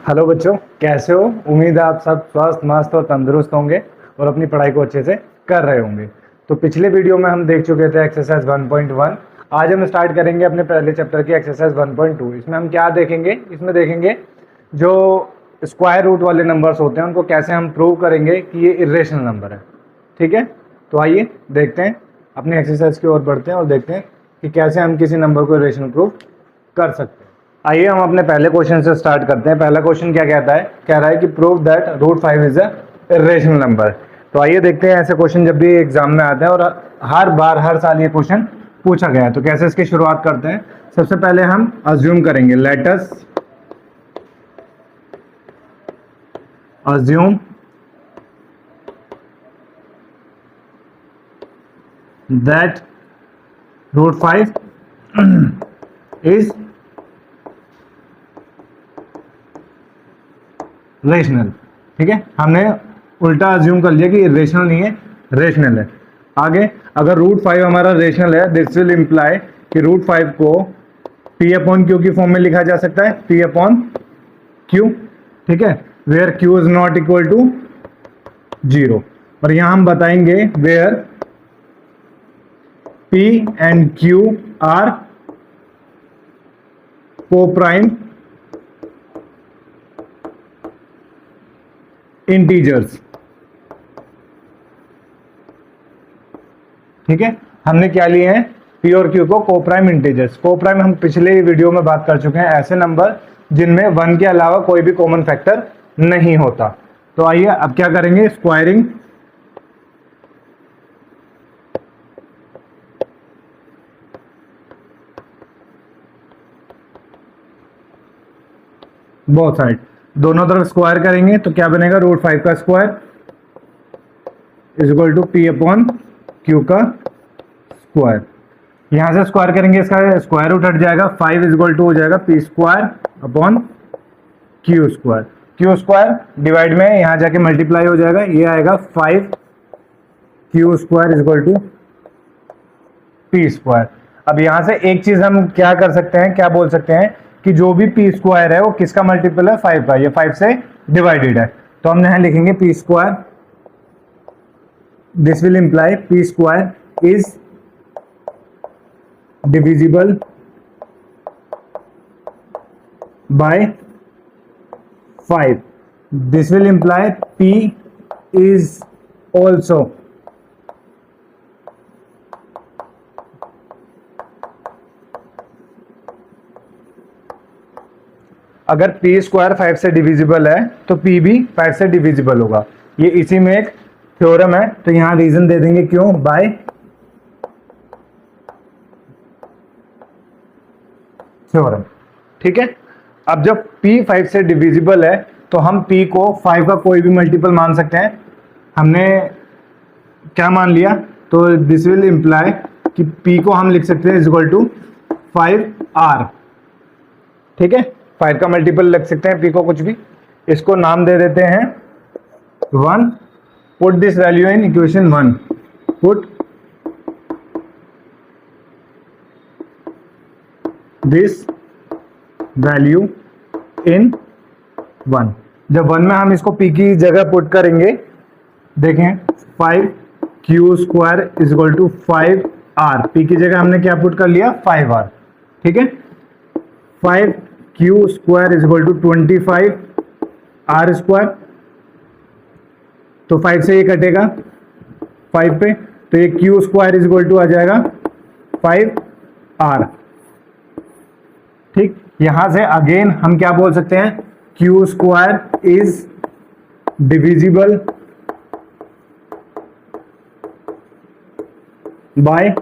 Hello बच्चों, कैसे हो? उम्मीद है आप सब स्वस्थ मस्त और तंदुरुस्त होंगे और अपनी पढ़ाई को अच्छे से कर रहे होंगे। तो पिछले वीडियो में हम देख चुके थे एक्सरसाइज 1.1। आज हम स्टार्ट करेंगे अपने पहले चैप्टर की एक्सरसाइज 1.2। इसमें हम क्या देखेंगे? इसमें देखेंगे जो स्क्वायर रूट वाले नंबर्स होते हैं उनको कैसे हम प्रूव करेंगे कि ये इरेशनल नंबर है। ठीक है, तो आइए देखते हैं, अपनी एक्सरसाइज की ओर बढ़ते हैं और देखते हैं कि कैसे हम किसी नंबर को इरेशनल प्रूव कर सकते हैं। आइए हम अपने पहले क्वेश्चन से स्टार्ट करते हैं। पहला क्वेश्चन क्या कहता है? कह रहा है कि prove that root 5 is a irrational number. तो आइए देखते हैं, ऐसे क्वेश्चन जब भी एग्जाम में आते हैं और हर बार हर साल ये क्वेश्चन पूछा गया है, तो कैसे इसकी शुरुआत करते हैं। सबसे पहले हम अज्यूम करेंगे, let us assume that root 5 is rational. ठीक है, हमने उल्टा अज्यूम कर लिया कि रेशनल नहीं है, रेशनल है। आगे अगर रूट 5 हमारा रेशनल है, दिस विल इंप्लाई कि रूट 5 को पी अपॉन क्यू की फॉर्म में लिखा जा सकता है, पी अपॉन क्यू। ठीक है, where q is not equal to 0। और यहां हम बताएंगे where p and q are coprime integers. ठीक है, हमने क्या लिए हैं? पी और क्यू को कोप्राइम इंटीजर्स। कोप्राइम हम पिछले वीडियो में बात कर चुके हैं, ऐसे नंबर जिनमें 1 के अलावा कोई भी कॉमन फैक्टर नहीं होता। तो आइए अब क्या करेंगे? स्क्वायरिंग बोथ साइड, दोनों तरफ स्क्वायर करेंगे तो क्या बनेगा? रूट 5 का square is equal to p upon q का स्क्वायर। यहां से स्क्वायर करेंगे, इसका स्क्वायर रूट हट जाएगा, 5 इज इक्वल टू हो जाएगा p square upon q square. Q square divide में यहां जाके मल्टीप्लाई हो जाएगा, ये आएगा 5 Q square is equal to p square. अब यहां से एक चीज हम क्या कर सकते हैं, क्या बोल सकते हैं कि जो भी पी स्क्वायर है वो किसका मल्टीपल है? 5 का। ये 5 से डिवाइडेड है, तो हम यहां लिखेंगे P square. This will imply P square is divisible by 5। This will imply p is also अगर p स्क्वायर 5 से डिविजिबल है तो p भी 5 से डिविजिबल होगा। ये इसी में एक थ्योरम है, तो यहां रीजन दे देंगे क्यों? Bye theorem. ठीक है, अब जब p 5 से डिविजिबल है तो हम p को 5 का कोई भी मल्टीपल मान सकते हैं। हमने क्या मान लिया? तो दिस विल इंप्लाई कि p को हम लिख सकते हैं इज इक्वल टू 5r। ठीक है, 5 का मल्टीपल लिख सकते हैं p को कुछ भी, इसको नाम दे देते हैं 1। Put this value in equation 1। Put this value in 1। जब 1 में हम इसको p की जगह पुट करेंगे, देखें 5 Q square is equal to 5r। p की जगह हमने क्या पुट कर लिया? 5r। ठीक है, 5 Q square is equal to 25 R square. तो 5 से ये कटेगा 5 पे, तो ये Q square is equal to आ जाएगा 5r। ठीक, यहां से अगेन हम क्या बोल सकते हैं? Q square is divisible by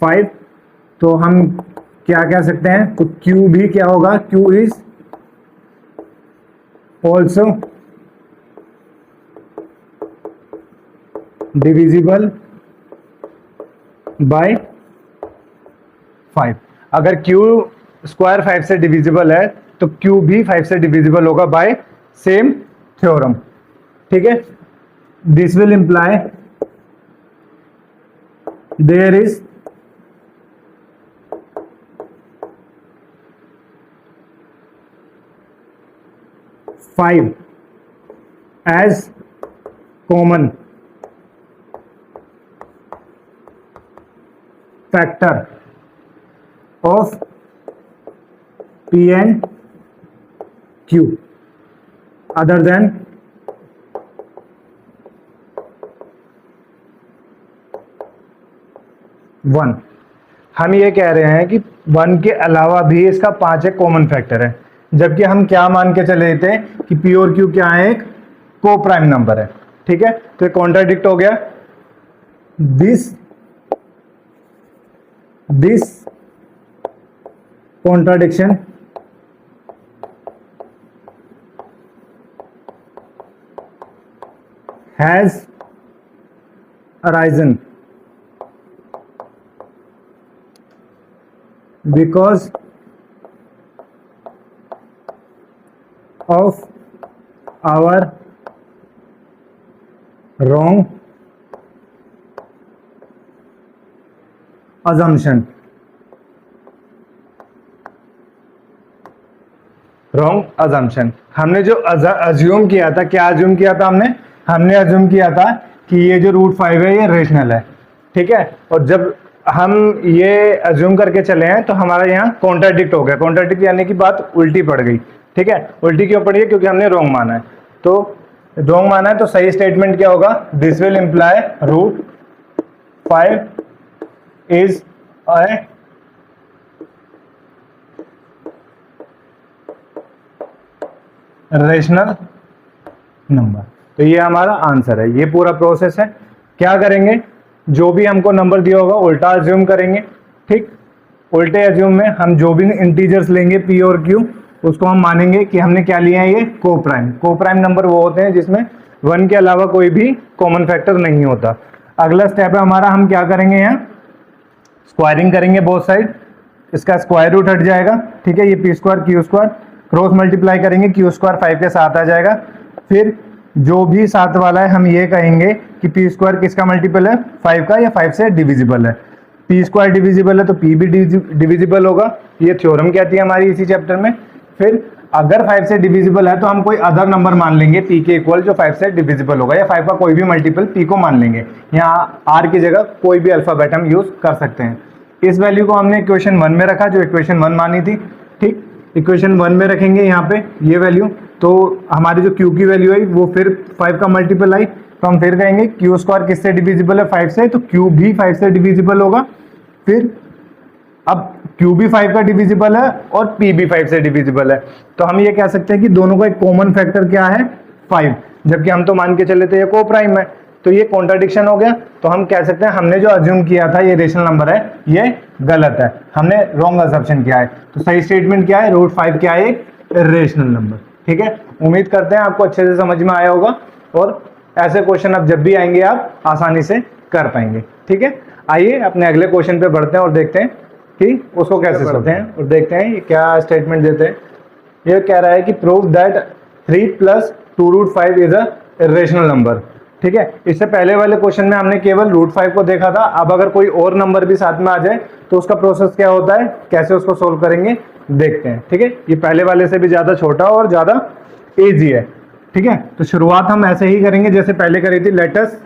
5। तो हम क्या कह सकते हैं? तो Q भी क्या होगा? Q is also divisible by 5। अगर Q स्क्वायर 5 से डिविजिबल है तो Q भी 5 से डिविजिबल होगा बाय सेम थ्योरम। ठीक है, this will imply there is 5 as common factor of P and Q other than 1। हम ये कह रहे हैं कि 1 के अलावा भी इसका 5 एक कॉमन फैक्टर है, जबकि हम क्या मान के चले थे कि P और Q क्या है, एक को प्राइम नंबर है। ठीक है, तो ये कॉन्ट्राडिक्ट हो गया। This contradiction has arisen because of our wrong assumption। Wrong assumption, हमने जो अज्यूम किया था, क्या अज्यूम किया था हमने अज्यूम किया था कि ये जो √5 है ये रेशनल है। ठीक है, और जब हम ये अज्यूम करके चले हैं तो हमारा यहाँ कॉन्ट्राडिक्ट हो गया। कॉन्ट्राडिक्ट यानी कि बात उल्टी पड़ गई। ठीक है, उल्टी क्यों पड़ी है? क्योंकि हमने रॉन्ग माना है। तो रॉन्ग माना है तो सही स्टेटमेंट क्या होगा? This will imply √5 is a rational number. तो ये हमारा आंसर है। ये पूरा प्रोसेस है। क्या करेंगे? जो भी हमको नंबर दिया होगा उल्टा अज्यूम करेंगे। ठीक, उल्टे अज्यूम में हम जो भी इंटीजर्स लेंगे P और Q, उसको हम मानेंगे कि हमने क्या लिया है, ये को प्राइम नंबर वो होते हैं जिसमें 1 के अलावा कोई भी कॉमन फैक्टर नहीं होता। अगला स्टेप है हमारा, हम क्या करेंगे, यहाँ स्क्वायरिंग करेंगे बोथ साइड। इसका स्क्वायर रूट हट जाएगा। ठीक है, ये P² Q² क्रॉस मल्टीप्लाई करेंगे, Q² 5 के साथ आ जाएगा। फिर जो भी साथ वाला है हम ये कहेंगे कि P² किसका मल्टीपल है, 5 का, या 5 से डिविजिबल है। P² डिविजिबल है तो P भी डिविजिबल होगा। ये थ्योरम कहती है हमारी इसी चैप्टर में। फिर अगर 5 से डिविजिबल है तो हम कोई अदर नंबर मान लेंगे P के इक्वल जो 5 से डिविजिबल होगा, या 5 का कोई भी मल्टीपल P को मान लेंगे। यहाँ R की जगह कोई भी अल्फाबेट हम यूज कर सकते हैं। इस वैल्यू को हमने इक्वेशन 1 में रखा, जो इक्वेशन 1 मानी थी। ठीक, इक्वेशन 1 में रखेंगे यहाँ पे ये वैल्यू, तो हमारी जो Q की वैल्यू आई वो फिर 5 का मल्टीपल आई, तो हम फिर कहेंगे Q² किससे डिविजिबल है, 5 से, तो Q भी 5 से डिविजिबल होगा। फिर अब Q भी 5 का डिविजिबल है और P भी 5 से डिविजिबल है, तो हम ये कह सकते हैं कि दोनों का एक कॉमन फैक्टर क्या है, 5, जबकि हम तो मान के चले थे ये को प्राइम है। तो ये कॉन्ट्राडिक्शन हो गया। तो हम कह सकते हैं हमने जो अज्यूम किया था ये रेशनल नंबर है, ये गलत है, हमने रॉन्ग अजम्पशन किया है। तो सही स्टेटमेंट क्या है, √5 क्या है, एक रेशनल नंबर। ठीक है, उम्मीद करते हैं आपको अच्छे से समझ में आया होगा, और ऐसे क्वेश्चन अब जब भी आएंगे आप आसानी से कर पाएंगे। ठीक है, आइए अपने अगले क्वेश्चन पे बढ़ते हैं और देखते हैं कि उसको कैसे करते हैं, और देखते हैं ये क्या स्टेटमेंट देते हैं। ये कह रहा है कि prove that 3 + 2√5 is a rational number. ठीक है, इससे पहले वाले क्वेश्चन में हमने केवल √5 को देखा था। अब अगर कोई और नंबर भी साथ में आ जाए तो उसका प्रोसेस क्या होता है, कैसे उसको सोल्व करेंगे, देखते हैं। ठीक है, ये पहले वाले से भी ज्यादा छोटा और ज्यादा इजी है। ठीक है, तो शुरुआत हम ऐसे ही करेंगे जैसे पहले करी थी। Let us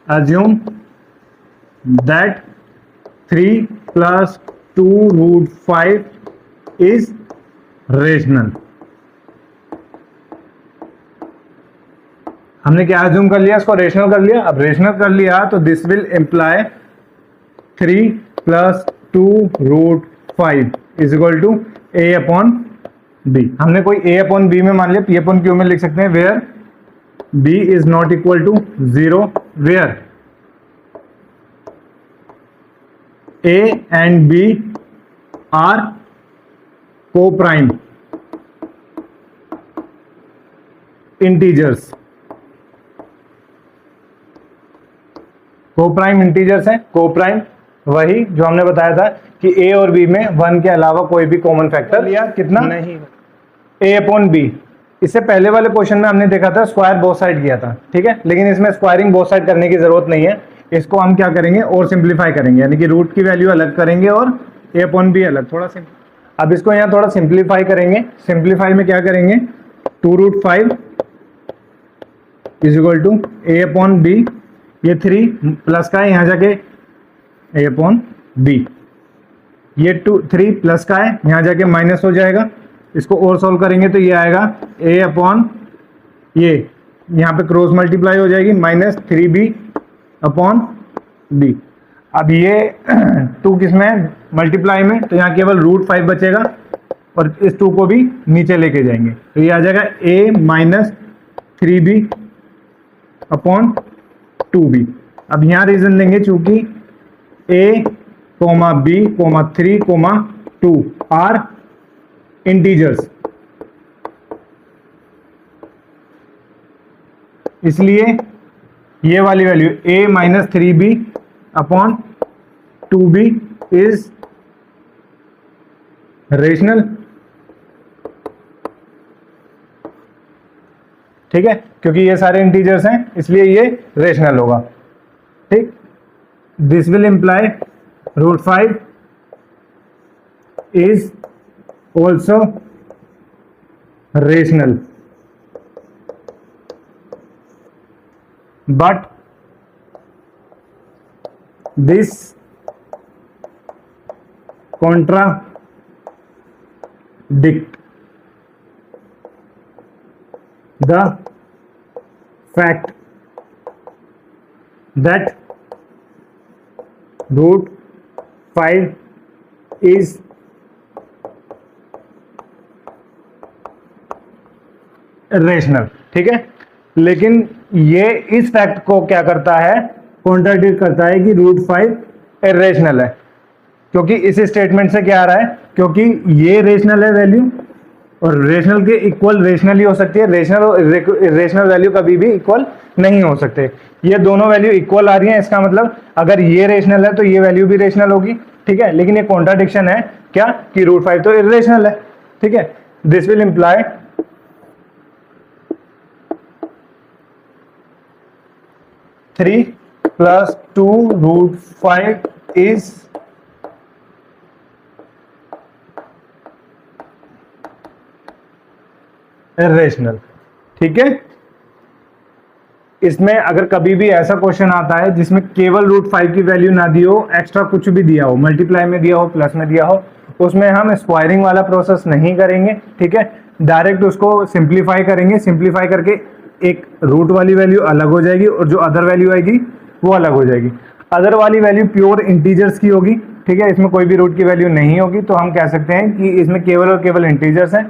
assume that 3 + 2√5 is rational। हमने क्या अज्यूम कर लिया, इसको रेशनल कर लिया। अब रेशनल कर लिया तो this will imply 3 + 2√5 is equal to A/B। हमने कोई A/B में मान लिया, P/Q में लिख सकते हैं, where B is not equal to 0, where A and B are co-prime integers। Co-prime integers है। को-प्राइम वही जो हमने बताया था कि A और B में 1 के अलावा कोई भी कॉमन फैक्टर लिया, कितना नहीं, A/B। इससे पहले वाले क्वेश्चन में हमने देखा था स्क्वायर बोथ साइड किया था। ठीक है, लेकिन इसमें स्क्वायरिंग बोथ साइड करने की जरूरत नहीं है। इसको हम क्या करेंगे और सिंप्लीफाई करेंगे, यानी कि रूट की वैल्यू अलग करेंगे और ए अपॉन बी अलग, थोड़ा सा। अब इसको यहाँ थोड़ा सिंप्लीफाई करेंगे। सिंप्लीफाई में क्या करेंगे, 2√5 is equal to a upon b, ये 3 प्लस का है, यहाँ जाके ए अपॉन बी, ये 3 प्लस का है, यहाँ जाके माइनस हो जाएगा। इसको और सॉल्व करेंगे तो ये आएगा ए अपॉन, ये यहाँ पे क्रॉस मल्टीप्लाई हो जाएगी, -3b अपॉन बी। अब ये 2 किस में मल्टीप्लाई में, तो यहाँ केवल √5 बचेगा और इस 2 को भी नीचे लेके जाएंगे तो ये आ जाएगा a -3b अपॉन 2b। अब यहाँ रीजन लेंगे, चूंकि a, b, 3, 2 आर इंटीजर्स, इसलिए ये वाली value a -3b upon 2b is rational. ठीक है, क्योंकि ये सारे इंटीजर्स हैं इसलिए ये रेशनल होगा। ठीक, this will imply √5 is also rational, but this contradict the fact that √5 is rational. ठीक है, लेकिन ये इस फैक्ट को क्या करता है, कॉन्ट्राडिक्ट करता है कि √5 इरेशनल है। क्योंकि इस स्टेटमेंट से क्या आ रहा है, क्योंकि ये रेशनल है वैल्यू और रेशनल के इक्वल रेशनल ही हो सकती है, रेशनल और इरेशनल वैल्यू कभी भी इक्वल नहीं हो सकते। ये दोनों वैल्यू इक्वल आ रही हैं, इसका मतलब अगर ये रेशनल है तो ये वैल्यू भी रेशनल होगी। ठीक है, लेकिन ये कॉन्ट्राडिक्शन है क्या, कि √5 तो इरेशनल है। ठीक है, this will imply three plus 2√5 is irrational. ठीक है, इसमें अगर कभी भी ऐसा क्वेश्चन आता है जिसमें केवल √5 की वैल्यू ना दी हो, एक्स्ट्रा कुछ भी दिया हो, मल्टीप्लाई में दिया हो, प्लस में दिया हो, उसमें हम स्क्वायरिंग वाला प्रोसेस नहीं करेंगे। ठीक है, डायरेक्ट उसको सिंप्लीफाई करेंगे। सिंप्लीफाई करके एक रूट वाली वैल्यू अलग हो जाएगी और जो अदर वैल्यू आएगी वो अलग हो जाएगी। अदर वाली वैल्यू प्योर इंटीजर्स की होगी। ठीक है, इसमें कोई भी रूट की वैल्यू नहीं होगी, तो हम कह सकते हैं कि इसमें केवल और केवल इंटीजर्स हैं,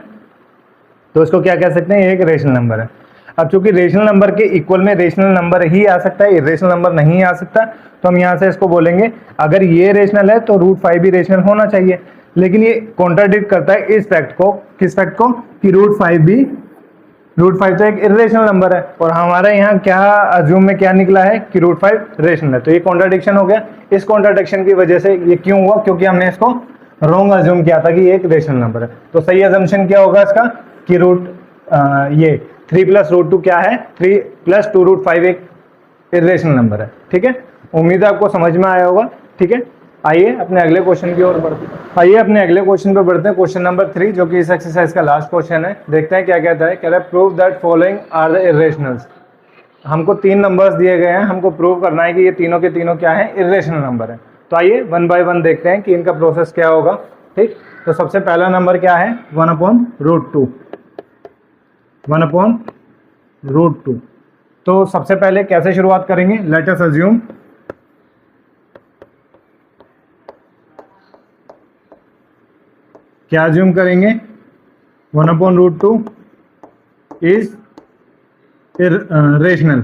तो इसको क्या कह सकते हैं, ये एक रेशनल नंबर है। अब चूंकि रेशनल नंबर के इक्वल में रेशनल नंबर ही आ सकता है, इरेशनल नंबर नहीं आ सकता, तो हम यहाँ से इसको बोलेंगे अगर ये रेशनल है तो √5 भी रेशनल होना चाहिए। लेकिन ये कॉन्ट्राडिक्ट करता है इस फैक्ट को, किस फैक्ट को, कि √5 तो एक इरेशनल नंबर है और हमारे यहाँ क्या अज्यूम में क्या निकला है कि √5 रेशनल है, तो ये कॉन्ट्राडिक्शन हो गया। इस कॉन्ट्राडिक्शन की वजह से ये क्यों हुआ, क्योंकि हमने इसको रॉन्ग अज्यूम किया था कि ये एक रेशनल नंबर है। तो सही अजम्पशन क्या होगा इसका, कि ये 3 + √2 क्या है, 3 + 2√5 एक इरेशनल नंबर है। ठीक है, उम्मीद है आपको समझ में आया होगा। ठीक है, आइए अपने अगले क्वेश्चन की ओर बढ़ते हैं। आइए अपने अगले क्वेश्चन पे बढ़ते हैं, क्वेश्चन नंबर 3, जो कि इस एक्सरसाइज का लास्ट क्वेश्चन है। देखते हैं क्या कहता है। कह रहा है prove that following are the irrationals. हमको 3 नंबर्स दिए गए हैं, हमको प्रूव करना है कि ये तीनों के तीनों क्या है, इरेशनल नंबर है। तो आइए 1 बाय 1 देखते हैं कि इनका प्रोसेस क्या होगा। ठीक, तो सबसे पहला नंबर क्या है, 1/√2। 1/√2। तो सबसे पहले कैसे शुरुआत करेंगे, लेट अस अज्यूम क्या अज्यूम करेंगे, 1/√2 इज रेशनल।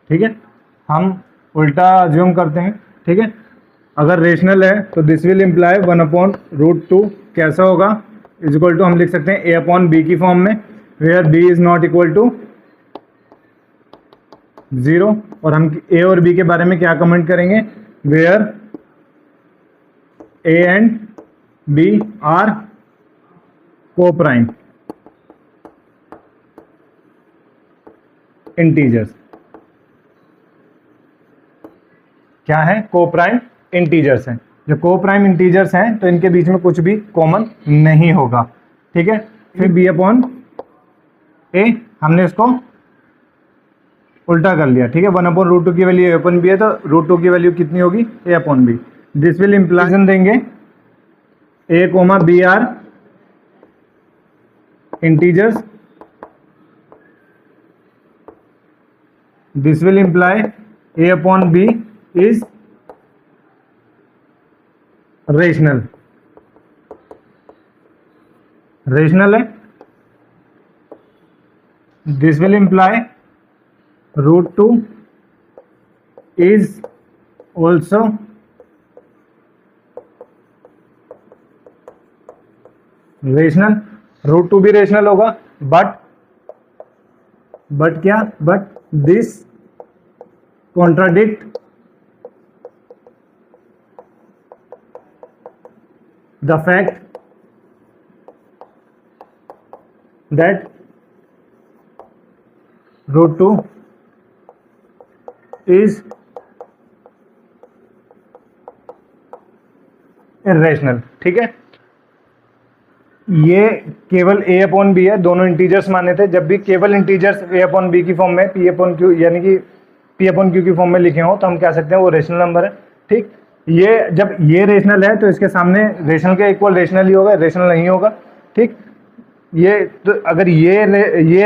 ठीक है, हम उल्टा अज्यूम करते हैं। ठीक है, अगर रेशनल है तो दिस विल इंप्लाई 1/√2 कैसा होगा, इज इक्वल टू हम लिख सकते हैं a/b की फॉर्म में, where b is not equal to 0। और हम a और b के बारे में क्या कमेंट करेंगे, where a and b are co-prime integers। क्या है, को प्राइम इंटीजर्स हैं। जो को प्राइम इंटीजर्स हैं तो इनके बीच में कुछ भी कॉमन नहीं होगा, ठीक है। फिर बी अपॉन ए, हमने इसको उल्टा कर लिया, ठीक है। 1/√2 की वैल्यू ए अपॉन बी है तो √2 की वैल्यू कितनी होगी, A upon B. This will imply देंगे A comma B are integers, this will imply A upon B is rational, rational है। This will imply √2 is also rational. √2 भी रेशनल होगा, but क्या, but this contradict the fact that √2 is irrational, ठीक है। ये केवल ए upon B है, दोनों इंटीजर्स माने थे। जब भी केवल इंटीजर्स ए अपॉन बी की फॉर्म में पी अपॉन क्यू यानी कि पी अपॉन क्यू की फॉर्म में लिखे हो तो हम कह सकते हैं वो रेशनल नंबर है, ठीक। ये जब ये रेशनल है तो इसके सामने रेशनल के इक्वल रेशनल ही होगा, रेशनल नहीं होगा, ठीक। ये तो अगर ये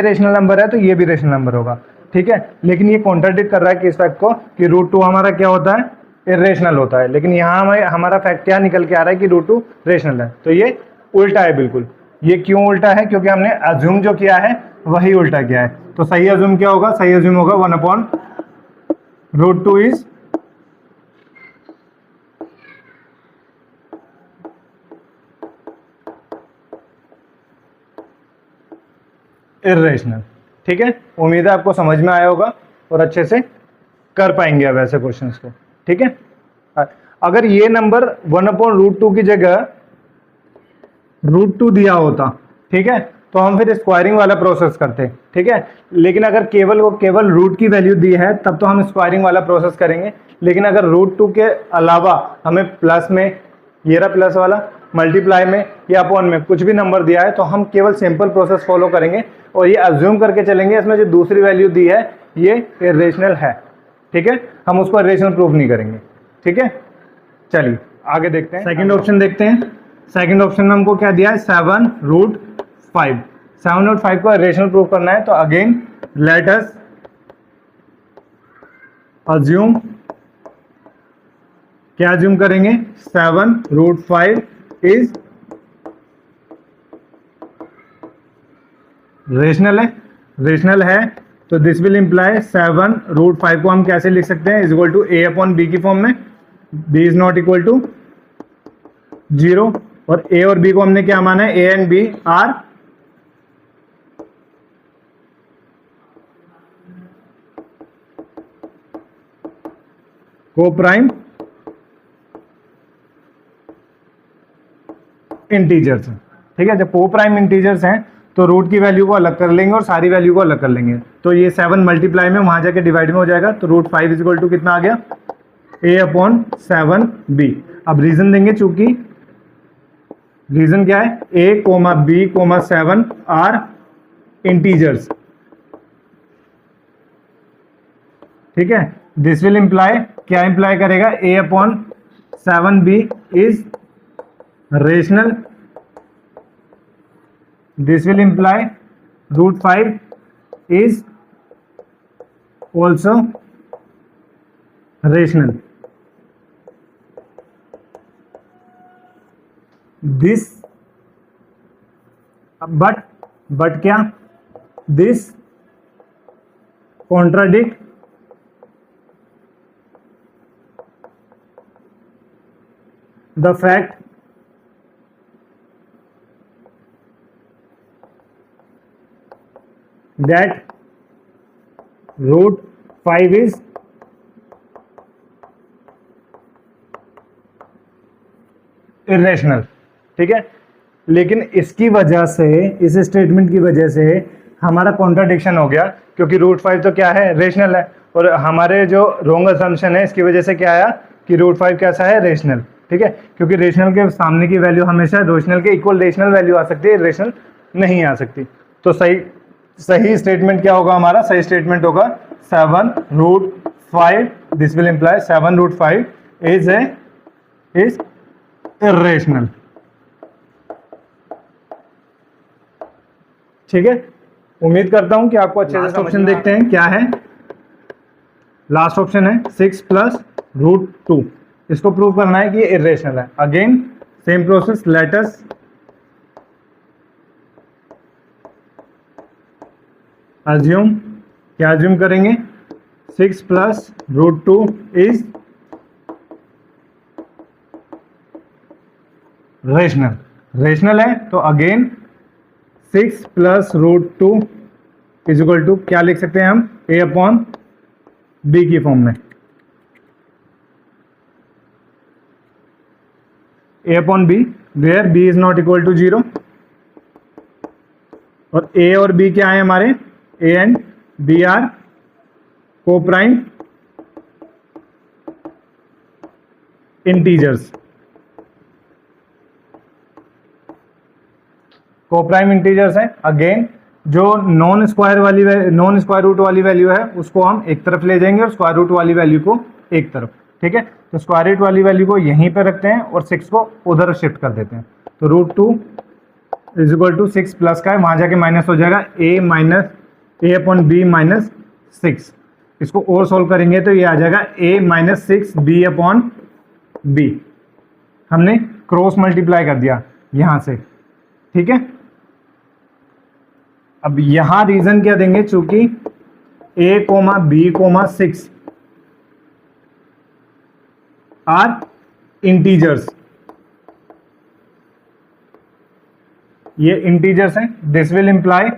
रेशनल नंबर है तो ये भी रेशनल नंबर होगा, ठीक है। लेकिन ये कॉन्ट्राडिक्ट कर रहा है किस फैक्ट को कि √2 हमारा क्या होता है, इरेशनल होता है। लेकिन यहाँ हमारा फैक्ट क्या निकल के आ रहा है कि √2 रेशनल है, तो ये उल्टा है बिल्कुल। ये क्यों उल्टा है, क्योंकि हमने अज्यूम जो किया है वही उल्टा किया है। तो सही अज्यूम क्या होगा, सही अज्यूम होगा 1/√2 इज इरेशनल, ठीक है। उम्मीद है आपको समझ में आया होगा और अच्छे से कर पाएंगे अब ऐसे क्वेश्चंस को, ठीक है। अगर ये नंबर 1/√2 की जगह √2 दिया होता, ठीक है, तो हम फिर स्क्वायरिंग वाला प्रोसेस करते, ठीक है। लेकिन अगर केवल रूट की वैल्यू दी है तब तो हम स्क्वायरिंग वाला प्रोसेस करेंगे। लेकिन अगर √2 के अलावा हमें प्लस में, ये रहा प्लस वाला, मल्टीप्लाई में या अपॉन में कुछ भी नंबर दिया है तो हम केवल सिंपल प्रोसेस फॉलो करेंगे और ये अज्यूम करके चलेंगे इसमें जो दूसरी वैल्यू दी है ये इरेशनल है, ठीक है। हम उसको इरेशनल प्रूफ नहीं करेंगे, ठीक है। चलिए आगे देखते हैं, सेकंड ऑप्शन देखते हैं। सेकंड ऑप्शन में हमको क्या दिया है, 7√5। 7√5 को इरेशनल प्रूफ करना है तो अगेन लेट अस अज्यूम, क्या अज्यूम करेंगे, 7√5 इज रेशनल है, रेशनल है तो दिस विल इंप्लाई 7√5 को हम कैसे लिख सकते हैं, is equal to a upon b की फॉर्म में। B is not equal to 0 और ए और बी को हमने क्या माना है, A and B are coprime integers, ठीक है। जब को प्राइम इंटीजर्स हैं तो रूट की वैल्यू को अलग कर लेंगे और सारी वैल्यू को अलग कर लेंगे। तो ये 7 मल्टीप्लाई में वहां जाके डिवाइड में हो जाएगा तो √5 इज इक्वल टू कितना आ गया, a अपॉन 7b। अब रीजन देंगे, चूंकि रीजन क्या है, a, b, 7 आर इंटीजर्स, ठीक है। दिस विल इंप्लाई, क्या इंप्लाई करेगा, a upon 7b is rational. This will imply √5 is also rational. This but क्या, this contradict the fact that √5 is irrational, ठीक है। लेकिन इसकी वजह से, इस स्टेटमेंट की वजह से हमारा कॉन्ट्राडिक्शन हो गया, क्योंकि √5 तो क्या है, रेशनल है और हमारे जो रोंग असम्पशन है इसकी वजह से क्या आया कि √5 कैसा है, रेशनल। ठीक है, क्योंकि रेशनल के सामने की वैल्यू हमेशा रेशनल के इक्वल रेशनल वैल्यू आ सकती है, रेशनल नहीं आ सकती। तो सही स्टेटमेंट क्या होगा हमारा? सही स्टेटमेंट होगा 7√5, this will imply 7√5 is irrational. ठीक है, उम्मीद करता हूं कि आपको अच्छे से ऑप्शन देखते हैं क्या है। लास्ट ऑप्शन है 6 + √2, इसको प्रूव करना है कि ये इरेशनल है। Again same process, late us assume, क्या अज्यूम करेंगे? 6 + √2 इज रेशनल है। तो अगेन 6 + √2 इज इक्वल टू क्या लिख सकते हैं हम? A/B की फॉर्म में। A/B where B is not equal to 0, और A और B क्या है हमारे? A and B are coprime integers. Coprime integers हैं। अगेन जो नॉन स्क्वायर रूट वाली वैल्यू है उसको हम एक तरफ ले जाएंगे और स्क्वायर रूट वाली वैल्यू को एक तरफ। ठीक है, तो स्क्वायर रूट वाली वैल्यू को यहीं पे रखते हैं और 6 को उधर शिफ्ट कर देते हैं। तो √2 इज इक्वल टू 6 प्लस का है, वहां जाके माइनस हो जाएगा A/B माइनस 6। इसको और सोल्व करेंगे तो ये आ जाएगा A-6B/B। हमने क्रॉस मल्टीप्लाई कर दिया यहां से। ठीक है, अब यहां रीजन क्या देंगे? चूंकि A,B,6 आर इंटीजर्स, ये इंटीजर्स हैं, this will imply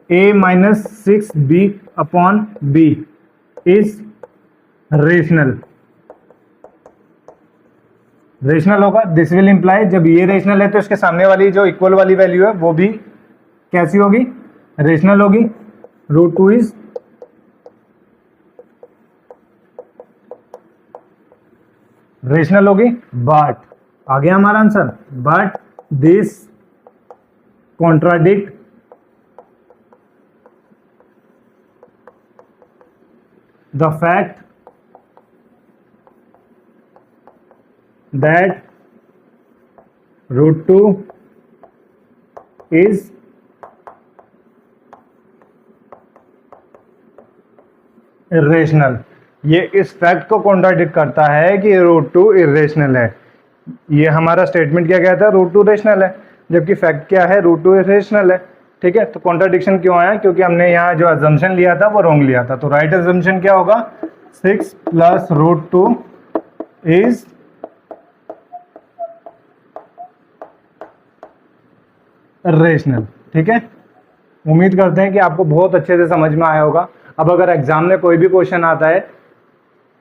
A-6B/B is rational होगा। दिस विल इंप्लाई जब ये रेशनल है तो इसके सामने वाली जो इक्वल वाली वैल्यू है वो भी कैसी होगी? रेशनल होगी। √2 इज रेशनल होगी। बट आ गया हमारा answer, but this contradict the fact that √2 is irrational। ये इस फैक्ट को कॉन्ट्राडिक्ट करता है कि √2 इरेशनल है। ये हमारा स्टेटमेंट क्या कहता है? √2 रेशनल है, जबकि फैक्ट क्या है? √2 इरेशनल है। ठीक है, तो कॉन्ट्राडिक्शन क्यों आया? क्योंकि हमने यहाँ जो अजम्पशन लिया था वो रॉन्ग लिया था। तो राइट अजम्पशन क्या होगा? 6 + √2 इज रेशनल। ठीक है, उम्मीद करते हैं कि आपको बहुत अच्छे से समझ में आया होगा। अब अगर एग्जाम में कोई भी क्वेश्चन आता है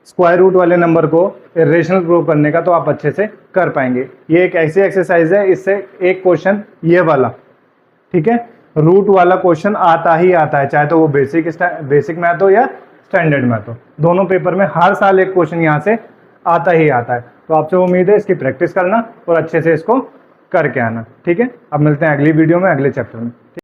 स्क्वायर रूट वाले नंबर को इरेशनल प्रूव करने का, तो आप अच्छे से कर पाएंगे। ये एक ऐसी एक्सरसाइज है, इससे एक क्वेश्चन ये वाला, ठीक है, रूट वाला क्वेश्चन आता ही आता है, चाहे तो वो बेसिक मैथ हो या स्टैंडर्ड मैथ हो। दोनों पेपर में हर साल एक क्वेश्चन यहाँ से आता ही आता है। तो आपसे उम्मीद है इसकी प्रैक्टिस करना और अच्छे से इसको करके आना। ठीक है, अब मिलते हैं अगली वीडियो में, अगले चैप्टर में।